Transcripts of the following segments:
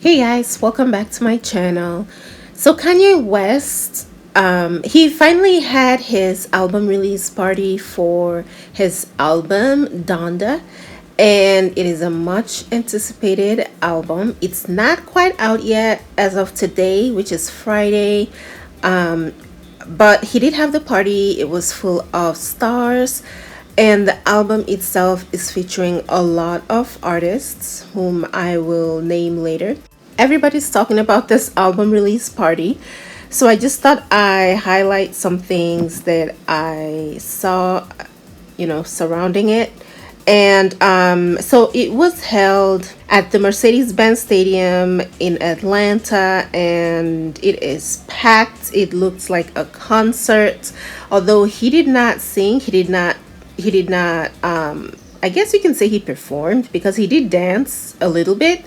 Hey guys, welcome back to my channel. So Kanye West, he finally had his album release party for his album Donda, and it is a much anticipated album. It's not quite out yet as of today, which is Friday, but he did have the party. It was full of stars, and the album itself is featuring a lot of artists whom I will name later. Everybody's talking about this album release party, so I just thought I highlight some things that I saw, surrounding it. And so it was held at the Mercedes-Benz Stadium in Atlanta, and it is packed. It looks like a concert. Although he did not sing, he did not I guess you can say he performed because he did dance a little bit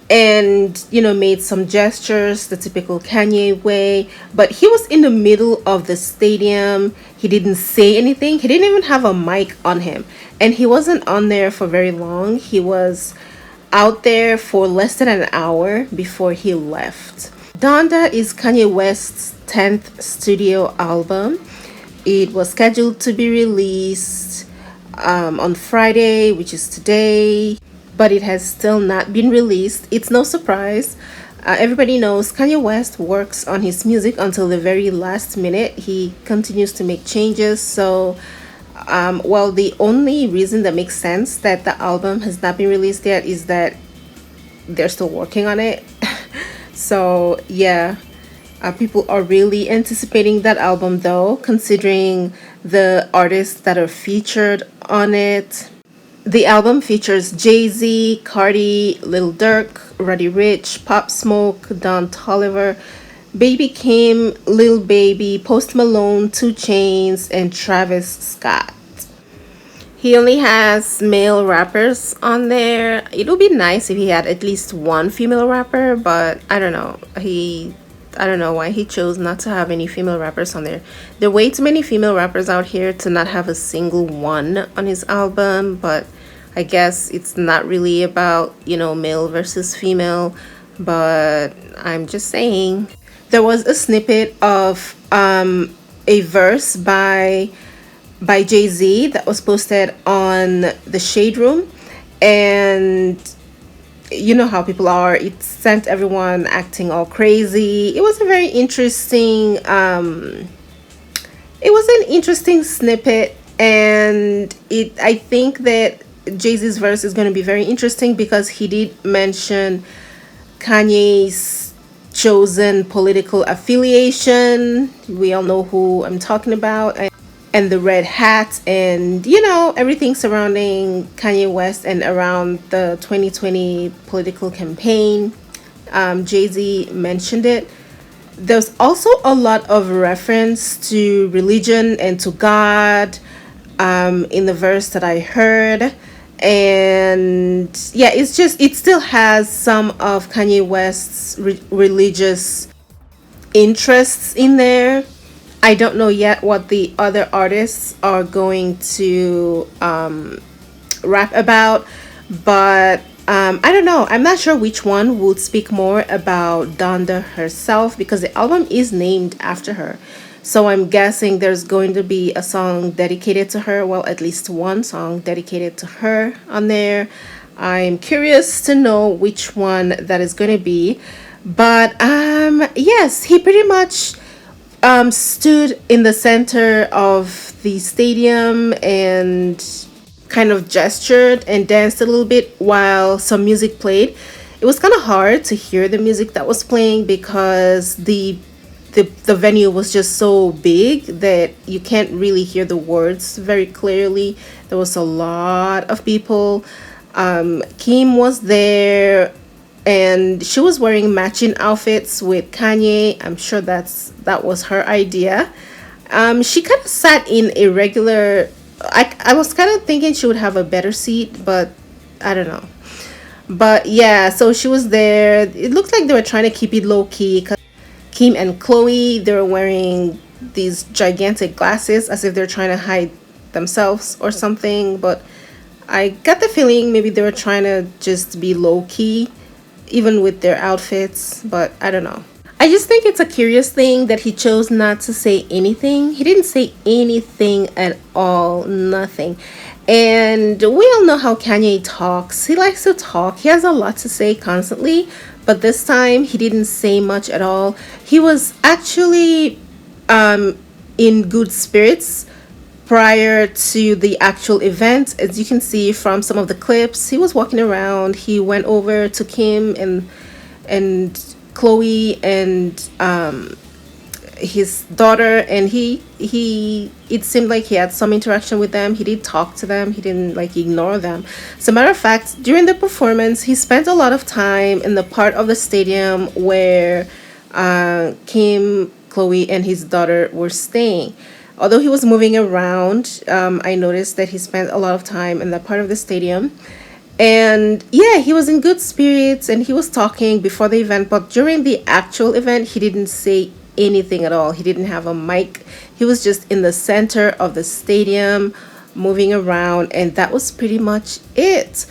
and made some gestures the typical Kanye way, but he was in the middle of the stadium. He didn't say anything. He didn't even have a mic on him, and he wasn't on there for very long. He was out there for less than an hour before he left. Donda is Kanye West's 10th studio album. It was scheduled to be released on Friday, which is today, but it has still not been released. It's no surprise. Everybody knows Kanye West works on his music until the very last minute. He continues to make changes. So, well, the only reason that makes sense that the album has not been released yet is that they're still working on it. So, yeah, people are really anticipating that album though, considering the artists that are featured on it. The album features Jay-Z, Cardi, Lil Durk, Roddy Ricch, Pop Smoke, Don Toliver, Baby Kim, Lil Baby, Post Malone, 2 Chainz, and Travis Scott. He only has male rappers on there. It would be nice if he had at least one female rapper, but I don't know. I don't know why he chose not to have any female rappers on there. There are way too many female rappers out here to not have a single one on his album, but I guess it's not really about, male versus female, but I'm just saying. There was a snippet of a verse by Jay-Z that was posted on the Shade Room, and you know how people are. It sent everyone acting all crazy. It was a very interesting it was an interesting snippet, and I think that Jay-Z's verse is going to be very interesting because he did mention Kanye's chosen political affiliation. We all know who I'm talking about, and the red hat, and everything surrounding Kanye West and around the 2020 political campaign. Jay-Z mentioned it. There's also a lot of reference to religion and to God in the verse that I heard. And yeah, it still has some of Kanye West's religious interests in there. I don't know yet what the other artists are going to rap about, but I don't know. I'm not sure which one would speak more about Donda herself because the album is named after her. So I'm guessing there's going to be a song dedicated to her. Well, at least one song dedicated to her on there. I'm curious to know which one that is going to be. But yes, he pretty much stood in the center of the stadium and kind of gestured and danced a little bit while some music played. It was kind of hard to hear the music that was playing because the venue was just so big that you can't really hear the words very clearly. There was a lot of people. Kim was there, and she was wearing matching outfits with Kanye. I'm sure that was her idea. She kind of sat in a regular. I was kind of thinking she would have a better seat, but I don't know. But yeah, so she was there. It looked like they were trying to keep it low key. Kim and Chloe, they were wearing these gigantic glasses as if they're trying to hide themselves or something. But I got the feeling maybe they were trying to just be low key even with their outfits, but I don't know. I just think it's a curious thing that he chose not to say anything. He didn't say anything at all, nothing. And we all know how Kanye talks. He likes to talk, he has a lot to say constantly, but this time he didn't say much at all. He was actually in good spirits prior to the actual event. As you can see from some of the clips, he was walking around. He went over to Kim and Chloe and his daughter, and he it seemed like he had some interaction with them. He did talk to them, he didn't like ignore them. As a matter of fact, during the performance he spent a lot of time in the part of the stadium where Kim, Chloe and his daughter were staying. Although he was moving around, I noticed that he spent a lot of time in that part of the stadium. And yeah, he was in good spirits and he was talking before the event, but during the actual event he didn't say anything at all. He didn't have a mic. He was just in the center of the stadium moving around, and that was pretty much it.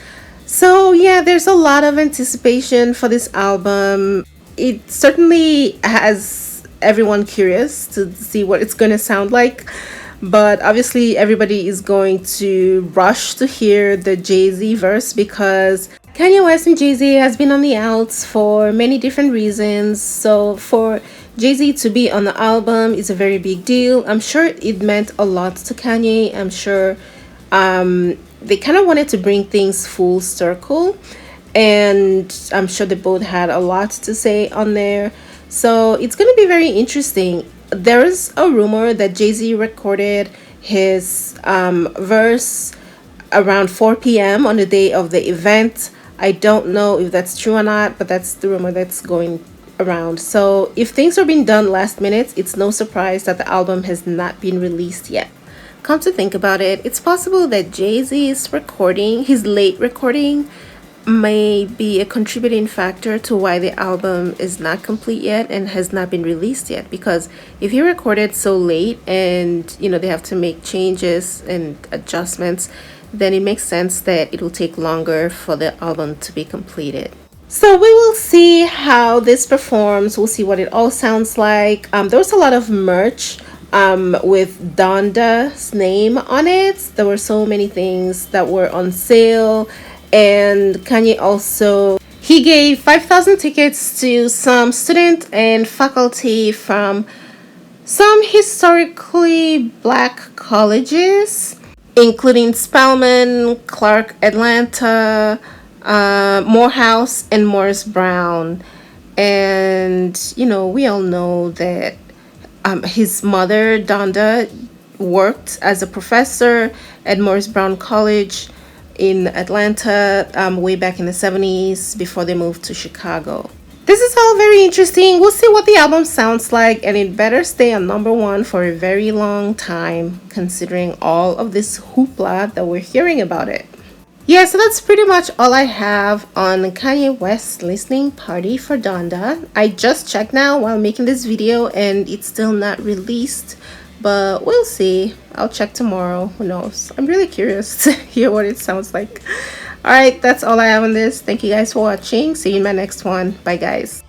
So yeah, there's a lot of anticipation for this album. It certainly has everyone curious to see what it's going to sound like. But obviously, everybody is going to rush to hear the Jay-Z verse because Kanye West and Jay-Z has been on the outs for many different reasons. So for Jay-Z to be on the album is a very big deal. I'm sure it meant a lot to Kanye. I'm sure they kind of wanted to bring things full circle. And I'm sure they both had a lot to say on there. So it's going to be very interesting. There is a rumor that Jay-Z recorded his verse around 4 p.m. on the day of the event. I don't know if that's true or not, but that's the rumor that's going around. So if things are being done last minute, it's no surprise that the album has not been released yet. Come to think about it, it's possible that Jay-Z's recording, his late recording, may be a contributing factor to why the album is not complete yet and has not been released yet. Because if he recorded so late and they have to make changes and adjustments, then it makes sense that it will take longer for the album to be completed. So we will see how this performs. We'll see what it all sounds like. There was a lot of merch with Donda's name on it. There were so many things that were on sale. And Kanye also, he gave 5,000 tickets to some student and faculty from some historically black colleges, including Spelman, Clark Atlanta, Morehouse, and Morris Brown. And, we all know that his mother, Donda, worked as a professor at Morris Brown College in Atlanta way back in the 70s before they moved to Chicago. This is all very interesting. We'll see what the album sounds like, and it better stay on #1 for a very long time, considering all of this hoopla that we're hearing about it. Yeah, so that's pretty much all I have on Kanye West's listening party for Donda. I just checked now while making this video and it's still not released. But we'll see. I'll check tomorrow. Who knows? I'm really curious to hear what it sounds like. Alright, that's all I have on this. Thank you guys for watching. See you in my next one. Bye, guys.